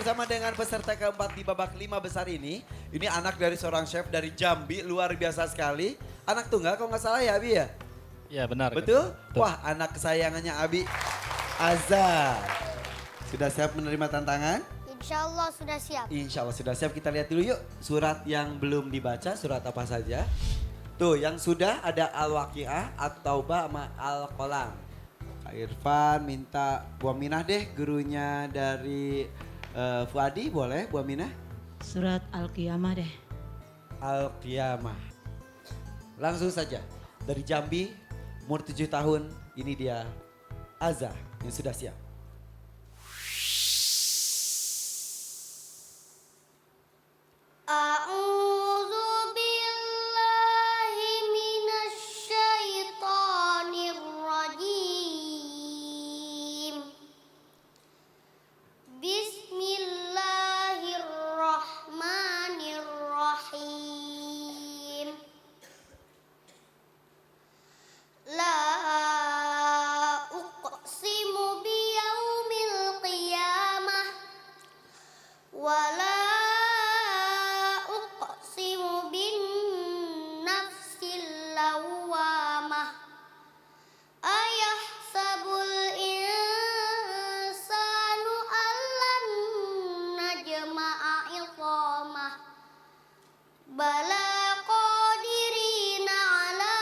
bersama dengan peserta keempat di babak 5 besar ini. Ini anak dari seorang chef dari Jambi, luar biasa sekali. Anak tunggal kalau nggak salah ya Abi ya? Ya benar. Betul? Betul. Wah, anak kesayangannya Abi, Azza. Sudah siap menerima tantangan? Insya Allah sudah siap. Insya Allah sudah siap. Kita lihat dulu yuk surat yang belum dibaca, surat apa saja. Tuh yang sudah ada Al-Waqiah, At-Taubah sama Al-Qalam. Kak Irfan minta Bu Aminah deh gurunya dari Fuadi, boleh Bu Aminah? Surat Al-Qiyamah deh. Al-Qiyamah. Langsung saja dari Jambi, umur 7 tahun, ini dia Azza yang sudah siap. A'udzu billahi minasyaitonir rajim. Bismillahirrahmanirrahim. La uqsimu biyaumil qiyamah wa la uqsimu bin nafsil lawwamah. Ayahsabul insanu allan najma'a idhamah. Bala qadirina ala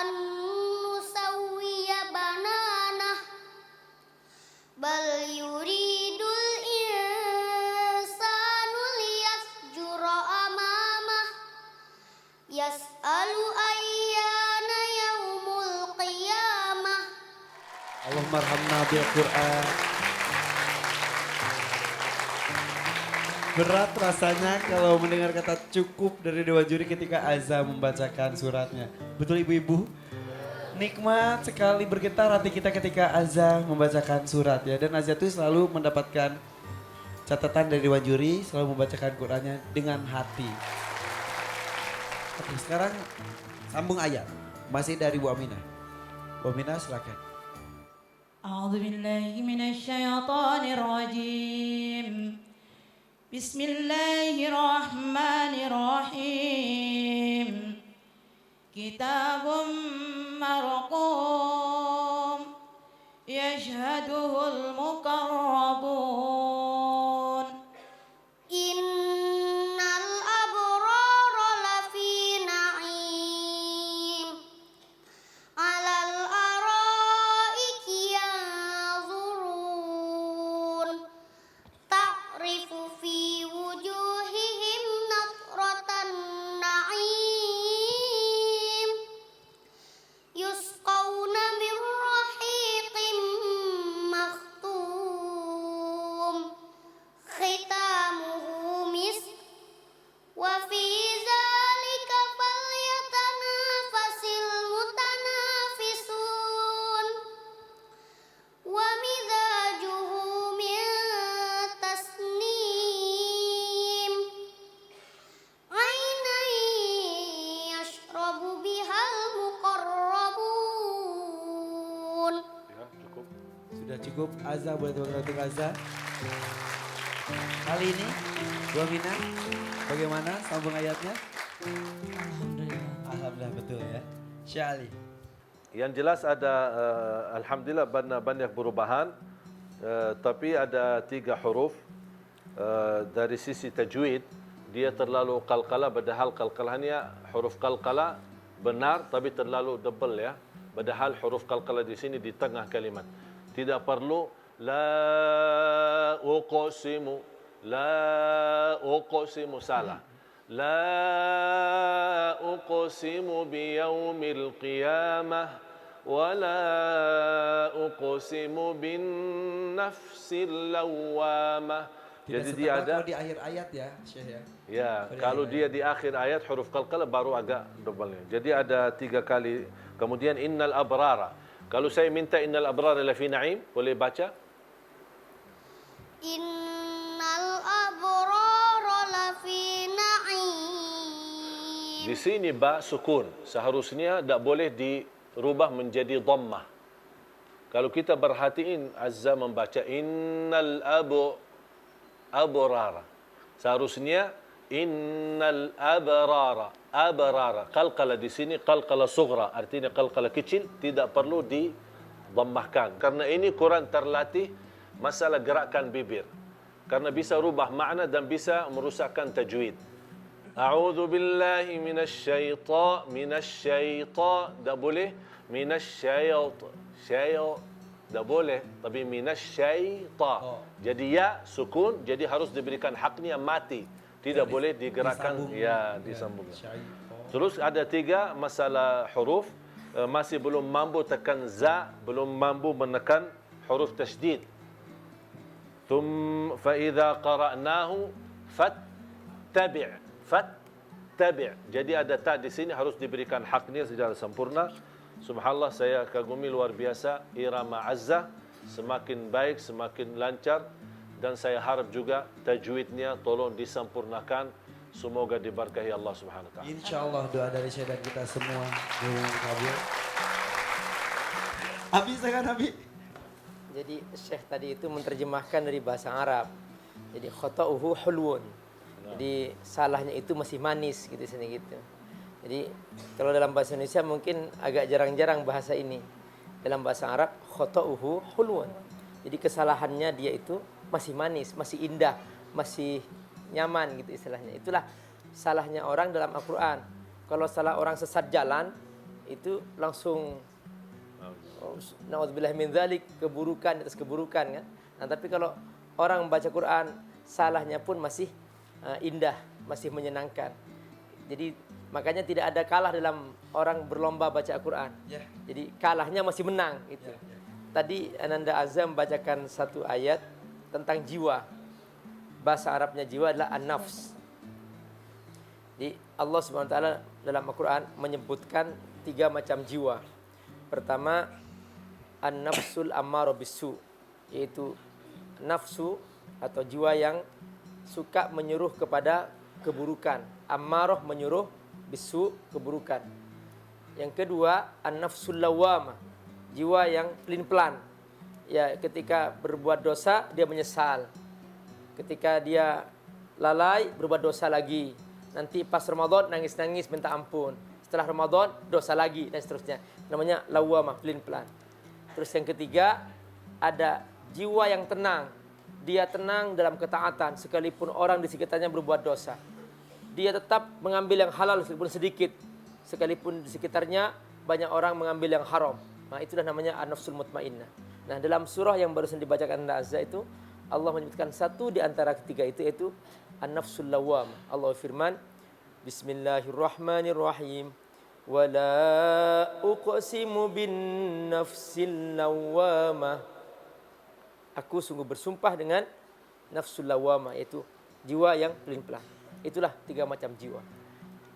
an nusawwiya bananah. Bal yuridul insanu liyafjura amamah. Yas'alu ayyana yaumul qiyamah. Allahumma arhamna bil Qur'an. Berat rasanya kalau mendengar kata cukup dari Dewa Juri ketika Azza membacakan suratnya. Betul ibu-ibu? Nikmat sekali bergetar hati kita ketika Azza membacakan surat ya. Dan Azza itu selalu mendapatkan catatan dari Dewa Juri, selalu membacakan Qur'annya dengan hati. Oke, sekarang sambung ayat. Masih dari Bu Aminah. Bu Aminah silakan. A'udzu billahi minasyaitonir rajim. Bismillahirrahmanirrahim. Kitabun marqum yashhaduhul muqarrabun. Innal abrara lafi na'im. Alal araiki yanzurun. Ta'rifu fi wujuhihim nadratan na'im. Yusqawna min rahiqin makhtum. Khitamuhu misk. Wa fi zalika falyatanafasil mutanafisun. Wa mizajuhu min tasnim. Ainan yashrabu bihal muqarrabun. Sudah cukup, Azza boleh tepuk tangan untuk Azza. Kali ini, Bu Aminah, bagaimana sambung ayatnya? Alhamdulillah. Alhamdulillah betul ya. Syali. Yang jelas ada alhamdulillah banyak perubahan, tapi ada 3 huruf dari sisi tajwid dia terlalu qalqala, padahal qalqalahnya huruf qalqala benar tapi terlalu double ya. Padahal huruf qalqala di sini di tengah kalimat. Tidak perlu la uqsimu salah. La uqsimu biyaumil qiyamah wa la uqsimu bin nafsil lawwamah. Jadi dia ada di akhir ayat ya, Syekh ya. ya, kalau dia di akhir ayat huruf qalqala baru agak double. Jadi ada 3 kali. Kemudian innal abrara. Kalau saya minta innal abrara lafi na'im, boleh baca? Innal abrara lafi na'im. Di sini ba sukun. Seharusnya tak boleh dirubah menjadi dhammah. Kalau kita perhatiin Azza membaca innal abu, abrara. Seharusnya innal abrara. Abrara. Qalqala di sini qalqala sughra, artinya qalqala kecil, tidak perlu didammahkan. Karena ini Quran terlatih masalah gerakan bibir. Karena bisa rubah makna dan bisa merusakkan tajwid. A'udzu billahi minasyaitan. Tak boleh minasyaitan. Tak boleh, tapi minasyaitan. Jadi ya sukun, jadi harus diberikan haknya mati. Tidak boleh digerakkan, disambung. Terus ada 3 masalah huruf, masih belum mampu tekan za, belum mampu menekan huruf tasydid. Fa idza qara'nahu fattabi'. Jadi ada ta di sini harus diberikan haknya secara sempurna. Subhanallah, saya kagumi luar biasa irama Azza, semakin baik, semakin lancar, dan saya harap juga tajwidnya tolong disempurnakan. Semoga diberkahi Allah Subhanahu wa taala. Insyaallah doa dari saya dan kita semua dikabul. Abi silakan Abi. Jadi Syekh tadi itu menerjemahkan dari bahasa Arab. Jadi khata'uhu hulwun. Jadi salahnya itu masih manis gitu sini gitu. Jadi kalau dalam bahasa Indonesia mungkin agak jarang-jarang bahasa ini. Dalam bahasa Arab khata'uhu hulwun. Jadi kesalahannya dia itu masih manis, masih indah, masih nyaman gitu istilahnya. Itulah salahnya orang dalam Al-Qur'an. Kalau salah orang sesat jalan itu langsung naudzubillah min dzalik, keburukan atas keburukan kan. Nah, tapi kalau orang membaca Quran salahnya pun masih indah, masih menyenangkan. Jadi makanya tidak ada kalah dalam orang berlomba baca Al-Quran. Jadi kalahnya masih menang gitu. Tadi Ananda Azza membacakan satu ayat tentang jiwa. Bahasa Arabnya jiwa adalah an-nafs. Jadi Allah Subhanahu wa taala dalam Al-Quran menyebutkan 3 macam jiwa. Pertama, an-nafsul ammarah bisu, yaitu nafsu atau jiwa yang suka menyuruh kepada keburukan. Ammarah menyuruh, bisu keburukan. Yang kedua, an-nafsul lawwamah, jiwa yang pelin-pelan. Ya, ketika berbuat dosa dia menyesal. Ketika dia lalai berbuat dosa lagi. Nanti pas Ramadan nangis-nangis minta ampun. Setelah Ramadan dosa lagi dan seterusnya. Namanya lawwamah, pelin-pelan. Terus yang ketiga, ada jiwa yang tenang. Dia tenang dalam ketaatan sekalipun orang di sekitarnya berbuat dosa. Dia tetap mengambil yang halal sekalipun sedikit. Sekalipun di sekitarnya banyak orang mengambil yang haram. Nah, itulah namanya an-nafsul mutmainnah. Nah, dalam surah yang barusan dibacakan Anda Azza itu, Allah menyebutkan satu di antara ketiga itu, yaitu an-nafsul lawwamah. Allah firman, Bismillahirrahmanirrahim. Wala uqsimu bin nafsil lawwamah. Aku sungguh bersumpah dengan nafsul lawwamah, yaitu jiwa yang pelin-pelan. Itulah 3 macam jiwa.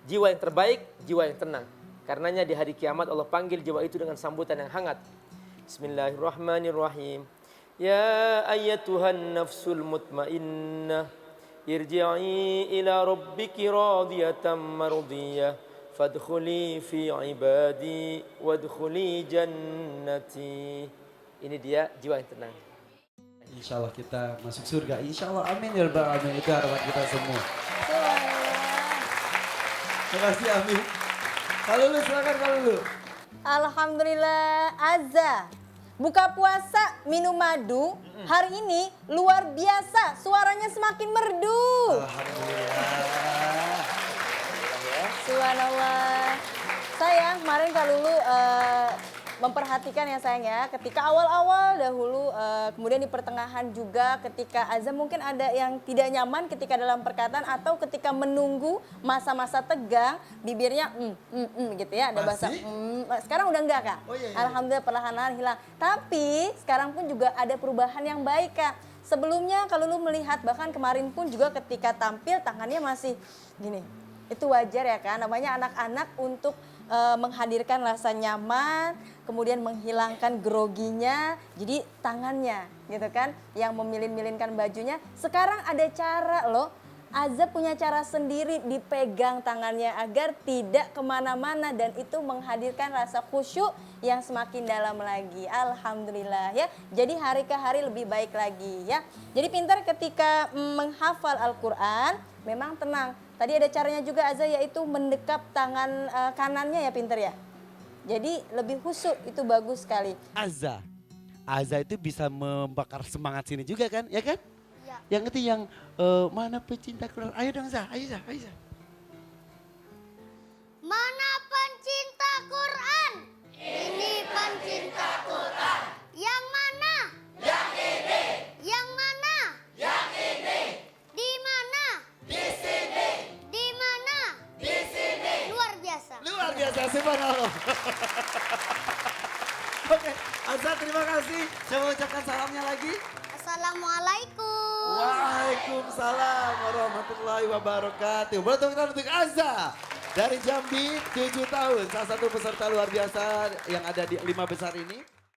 Jiwa yang terbaik, jiwa yang tenang. Karenanya di hari kiamat Allah panggil jiwa itu dengan sambutan yang hangat. Bismillahirrahmanirrahim. Ya ayyatuhan nafsul mutmainnah, irji'i ila rabbiki radiyatan mardiyah, fadkhuli fi ibadi wadkhuli jannati. Ini dia jiwa yang tenang. Insya Allah kita masuk surga. Insya Allah, amin ya rabbal alamin. Itu harapan kita semua. Terima kasih Amin. Kalau lu silakan kalau lu. Alhamdulillah Azza. Buka puasa minum madu. Hari ini luar biasa. Suaranya semakin merdu. Alhamdulillah. Subhanallah. Sayang, kemarin Kak Lulu memperhatikan ya sayang ya, ketika awal-awal dahulu, kemudian di pertengahan juga ketika Azam mungkin ada yang tidak nyaman ketika dalam perkataan atau ketika menunggu masa-masa tegang, bibirnya gitu ya, ada bahasa sekarang udah enggak Kak? Oh, iya. Alhamdulillah perlahan-lahan hilang. Tapi sekarang pun juga ada perubahan yang baik Kak. Sebelumnya kalau lu melihat bahkan kemarin pun juga ketika tampil tangannya masih gini. Itu wajar ya kan, namanya anak-anak untuk menghadirkan rasa nyaman, kemudian menghilangkan groginya, jadi tangannya gitu kan, yang memilin-milinkan bajunya. Sekarang ada cara loh, Azza punya cara sendiri dipegang tangannya agar tidak kemana-mana dan itu menghadirkan rasa khusyuk yang semakin dalam lagi. Alhamdulillah ya. Jadi hari ke hari lebih baik lagi ya. Jadi pintar ketika menghafal Al-Quran, memang tenang. Tadi ada caranya juga Azza yaitu mendekap tangan kanannya ya pintar ya. Jadi lebih khusyuk itu bagus sekali. Azza itu bisa membakar semangat sini juga kan, ya kan? Ya. Yang itu yang mana pecinta Quran? Ayo dong Zah, ayo Zah, ayo Zah. Mana pencinta Quran? Ini pencinta Quran. Yang mana? Yang ini. Yang mana? Yang ini. Di mana? Di sini. Di mana? Di sini. Luar biasa. Luar biasa, subhanallah. Oke, Azza terima kasih. Saya mau ucapkan salamnya lagi. Assalamualaikum. Waalaikumsalam warahmatullahi wabarakatuh. Boleh tepuk tangan untuk Azza dari Jambi 7 tahun. Salah satu peserta luar biasa yang ada di 5 besar ini.